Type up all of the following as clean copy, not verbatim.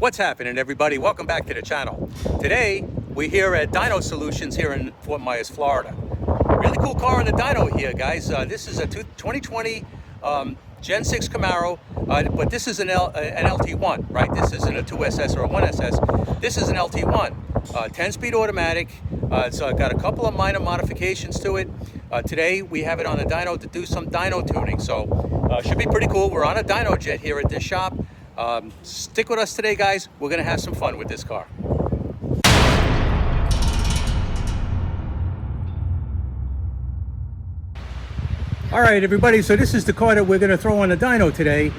What's happening, everybody? Welcome back to the channel. Today we're here at Dyno Solutions here in Fort Myers, Florida. Really cool car in the dyno here, guys. This is a 2020 Gen 6 Camaro, but this is an LT1, right? This isn't a 2SS or a 1SS. This is an LT1, 10-speed automatic. It's got a couple of minor modifications to it. Today we have it on the dyno to do some dyno tuning, so should be pretty cool. We're on a dyno jet here at this shop. Stick with us today, guys. We're gonna have some fun with this car. All right, everybody, so this is the car that we're gonna throw on the dyno today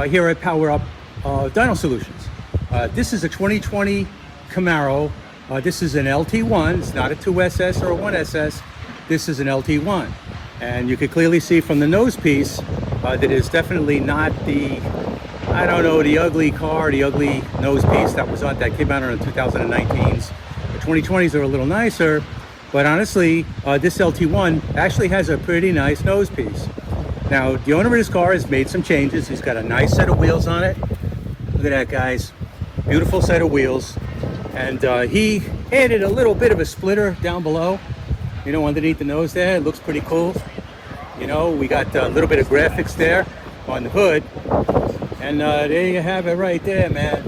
here at Power Up Dyno Solutions. This is a 2020 Camaro. This is an LT1. It's not a 2SS or a 1SS. This is an LT1. And you can clearly see from the nose piece that it's definitely not the, I don't know, the ugly car, the ugly nose piece that was on, that came out on the 2019s. The 2020s are a little nicer, but honestly, this LT1 actually has a pretty nice nose piece. Now, the owner of this car has made some changes. He's got a nice set of wheels on it. Look at that, guys. Beautiful set of wheels. And he added a little bit of a splitter down below, you know, underneath the nose there. It looks pretty cool. You know, we got a little bit of graphics there on the hood. And there you have it right there, man.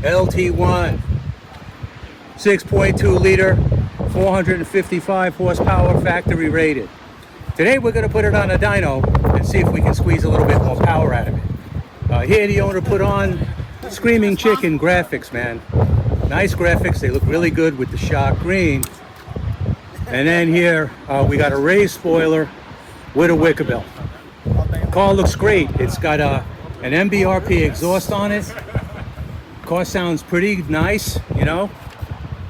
LT1, 6.2 liter, 455 horsepower, factory rated. Today we're gonna put it on a dyno and see if we can squeeze a little bit more power out of it. Here the owner put on Screaming Chicken graphics, man. Nice graphics, they look really good with the shock green. And then here we got a raised spoiler with a wicker bill. Car looks great. It's got an MBRP exhaust on it. Car sounds pretty nice, you know.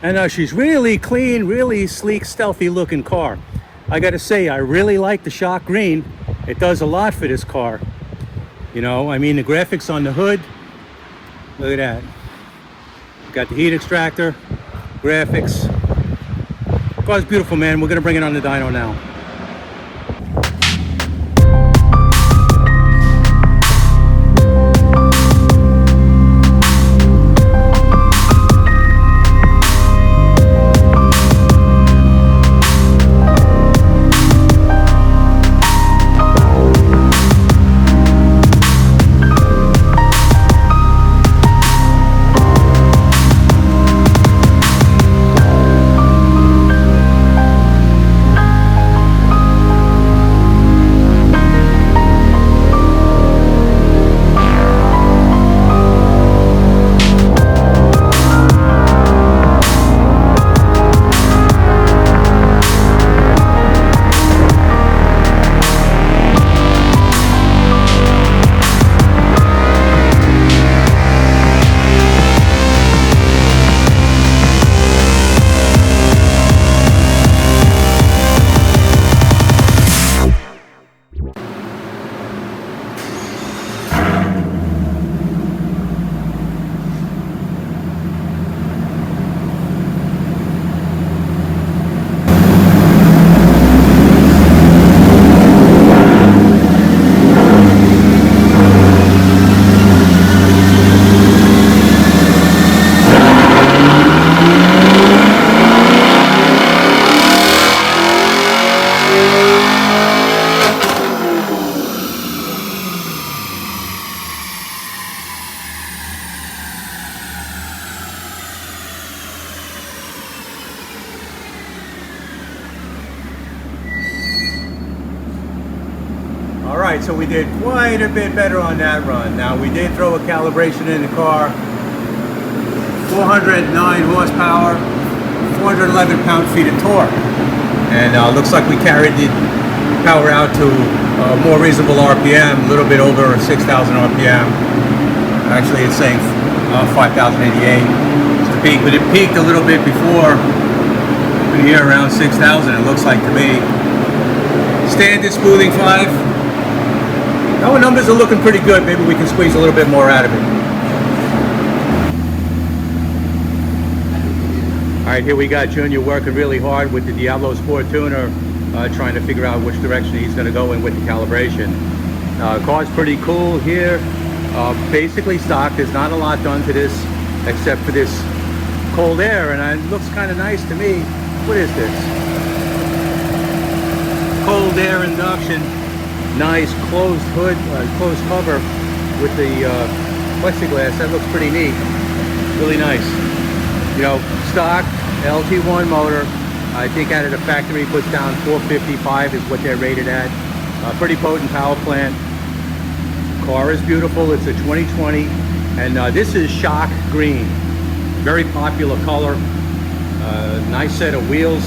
And she's really clean, really sleek, stealthy looking car. I gotta say, I really like the shock green. It does a lot for this car. You know, I mean, the graphics on the hood, look at that. Got the heat extractor, graphics. The car's beautiful, man. We're gonna bring it on the dyno now. Alright, so we did quite a bit better on that run. Now, we did throw a calibration in the car. 409 horsepower, 411 pound-feet of torque. And looks like we carried the power out to a more reasonable RPM, a little bit over 6,000 RPM. Actually, it's saying 5,088 is the peak, but it peaked a little bit before here around 6,000, it looks like to me. Standard smoothing 5. Our numbers are looking pretty good. Maybe we can squeeze a little bit more out of it. All right, here we got Junior working really hard with the Diablo Sport tuner, trying to figure out which direction he's going to go in with the calibration. Car's pretty cool here. Basically stock. There's not a lot done to this. except for this cold air, and it looks kind of nice to me. What is this? Cold air induction. Nice closed hood, closed cover with the plexiglass. That looks pretty neat. Really nice. You know, stock LT1 motor. I think out of the factory puts down 455 is what they're rated at. Pretty potent power plant. Car is beautiful. It's a 2020, and this is shock green. Very popular color. Nice set of wheels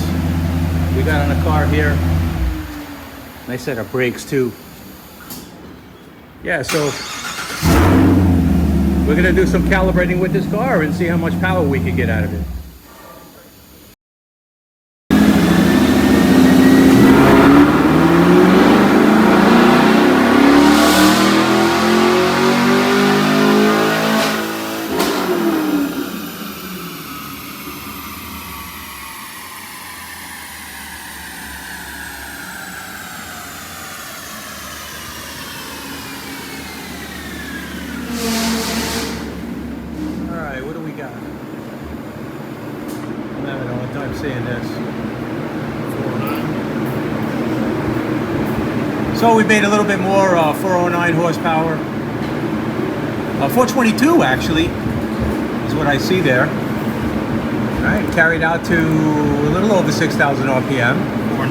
we got on the car here. Nice set of brakes too. Yeah, so we're gonna do some calibrating with this car and see how much power we can get out of it. What do we got? I'm having a hard time saying this. 409. So we made a little bit more, 409 horsepower. 422 actually is what I see there. All right, carried out to a little over 6,000 RPM.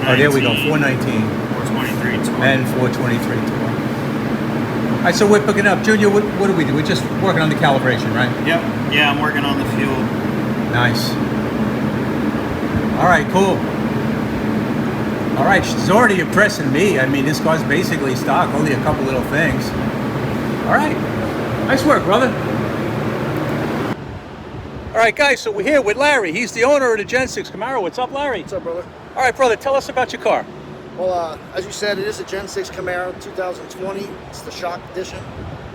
Oh, there we go, 419. 423. And 423. All right, so we're picking up. Junior, what do we do? We're just working on the calibration, right? Yep. Yeah, I'm working on the fuel. Nice. All right, cool. All right, she's already impressing me. I mean, this car's basically stock, only a couple little things. All right. Nice work, brother. All right, guys, so we're here with Larry. He's the owner of the Gen 6 Camaro. What's up, Larry? What's up, brother? All right, brother, tell us about your car. Well, as you said, it is a Gen 6 Camaro 2020. It's the shock edition.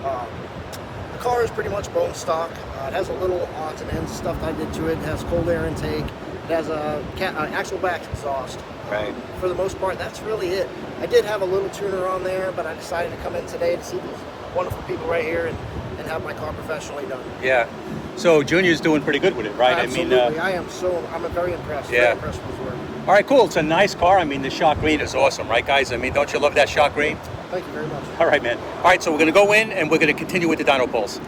The car is pretty much bone stock. It has a little odds and ends of stuff I did to it. It has cold air intake. It has a axle back exhaust. Right. For the most part, that's really it. I did have a little tuner on there, but I decided to come in today to see these wonderful people right here and have my car professionally done. Yeah. So Junior's doing pretty good with it, right? Absolutely. I'm very impressed. Yeah. Very impressed with his work. All right, cool. It's a nice car. I mean, the shock green is awesome, right, guys? I mean, don't you love that shock green? Thank you very much. All right, man. All right, so we're going to go in and we're going to continue with the dyno pulse.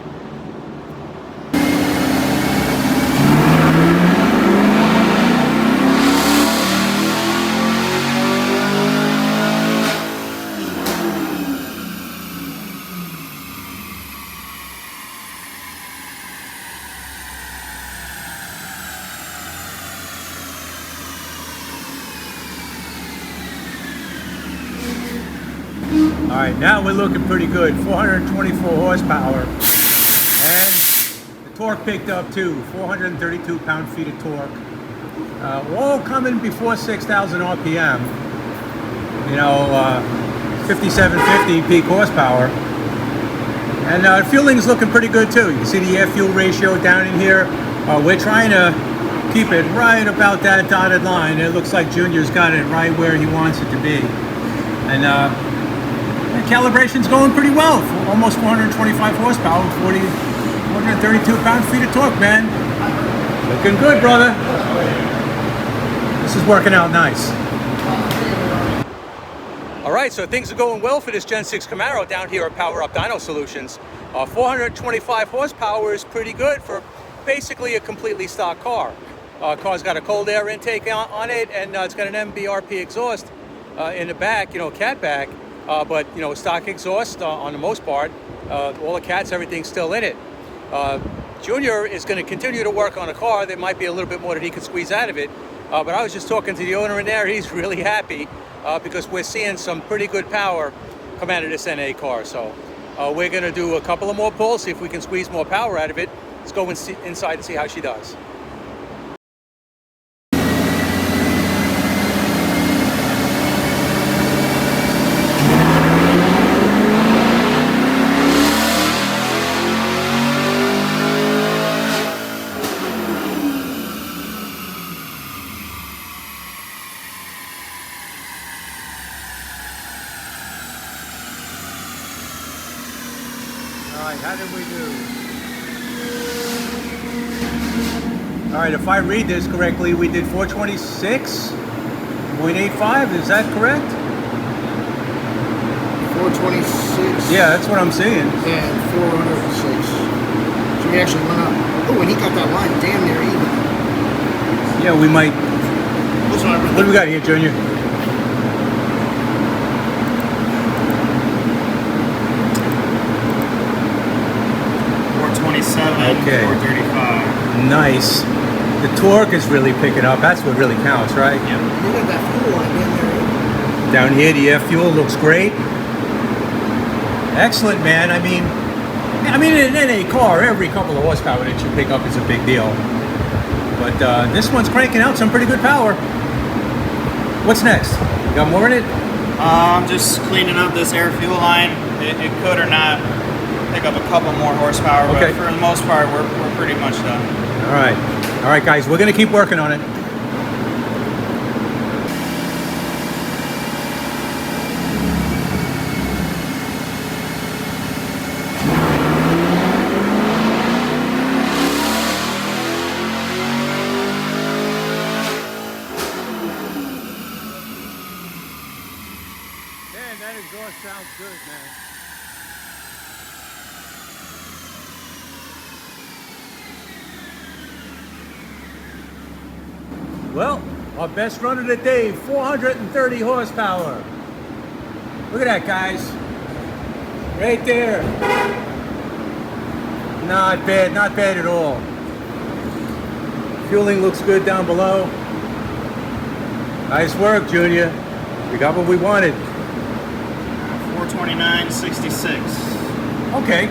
All right, now we're looking pretty good. 424 horsepower. And the torque picked up too. 432 pound-feet of torque. All coming before 6,000 RPM. You know, 5750 peak horsepower. And fueling's looking pretty good too. You can see the air-fuel ratio down in here. We're trying to keep it right about that dotted line. It looks like Junior's got it right where he wants it to be. And calibration's going pretty well. Almost 425 horsepower, 432 pound-feet of torque, man. Looking good, brother. This is working out nice. All right, so things are going well for this Gen 6 Camaro down here at Power Up Dyno Solutions. 425 horsepower is pretty good for basically a completely stock car. Car's got a cold air intake on it, and it's got an MBRP exhaust in the back, you know, cat back. But, you know, stock exhaust on the most part. All the cats, everything's still in it. Junior is going to continue to work on a car. There might be a little bit more that he could squeeze out of it. But I was just talking to the owner in there. He's really happy because we're seeing some pretty good power come out of this NA car. So we're going to do a couple of more pulls, see if we can squeeze more power out of it. Let's go inside and see how she does. All right, how did we do? All right, if I read this correctly, we did 426.85. Is that correct? 426. Yeah, that's what I'm seeing. And 406. So we actually went up. Oh, and he got that line damn near even. Yeah, we might. What do we got here, Junior? Okay. 435. Nice. The torque is really picking up. That's what really counts, right? Yeah. You got that fuel line damn near even. Down here, the air fuel looks great. Excellent, man. I mean, in any car, every couple of horsepower that you pick up is a big deal. But this one's cranking out some pretty good power. What's next? You got more in it? I'm just cleaning up this air fuel line. It could or not pick up a couple more horsepower, Okay. but for the most part, we're pretty much done. All right, guys, we're gonna keep working on it. Man, that exhaust sounds good, man. Well, our best run of the day, 430 horsepower. Look at that, guys. Right there. Not bad at all. Fueling looks good down below. Nice work, Junior. We got what we wanted. 429.66. Okay.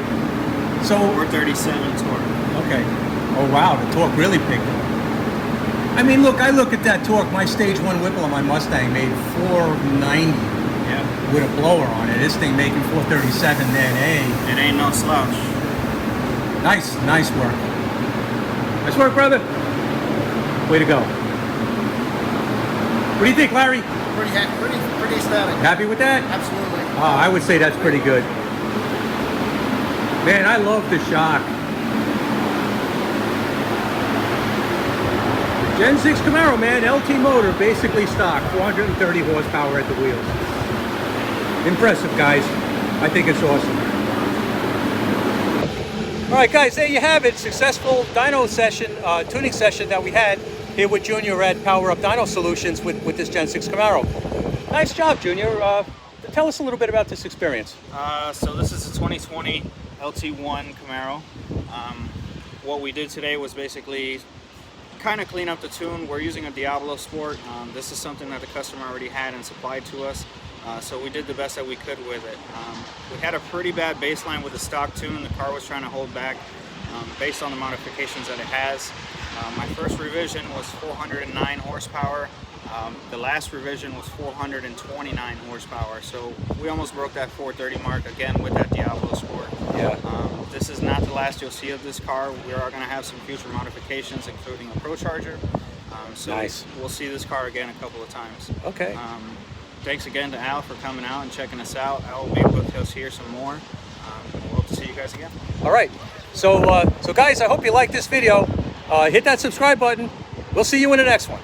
So, 437 torque. okay. Oh wow, the torque really picked up. I mean, look, I look at that torque. My stage 1 Whipple on my Mustang made 490 Yeah. with a blower on it. This thing making 437 then, hey. It ain't no slouch. Nice work. Nice work, brother. Way to go. What do you think, Larry? Pretty ecstatic. Happy with that? Absolutely. I would say that's pretty good. Man, I love the shock. Gen 6 Camaro, man, LT motor, basically stock, 430 horsepower at the wheels. Impressive, guys. I think it's awesome. All right, guys, there you have it. Successful dyno session, tuning session that we had here with Junior at Power Up Dyno Solutions with this Gen 6 Camaro. Nice job, Junior. Tell us a little bit about this experience. So this is a 2020 LT1 Camaro. What we did today was basically kind of clean up the tune. We're using a Diablo Sport. This is something that the customer already had and supplied to us. So we did the best that we could with it. We had a pretty bad baseline with the stock tune. The car was trying to hold back based on the modifications that it has. My first revision was 409 horsepower. The last revision was 429 horsepower. So we almost broke that 430 mark again with that Diablo Sport. Yeah. This is not the last you'll see of this car. We are going to have some future modifications, including a Pro Charger. So Nice. We'll see this car again a couple of times. Okay. Thanks again to Al for coming out and checking us out. Al will be with us here some more. We'll hope to see you guys again. All right. So guys, I hope you liked this video. Hit that subscribe button. We'll see you in the next one.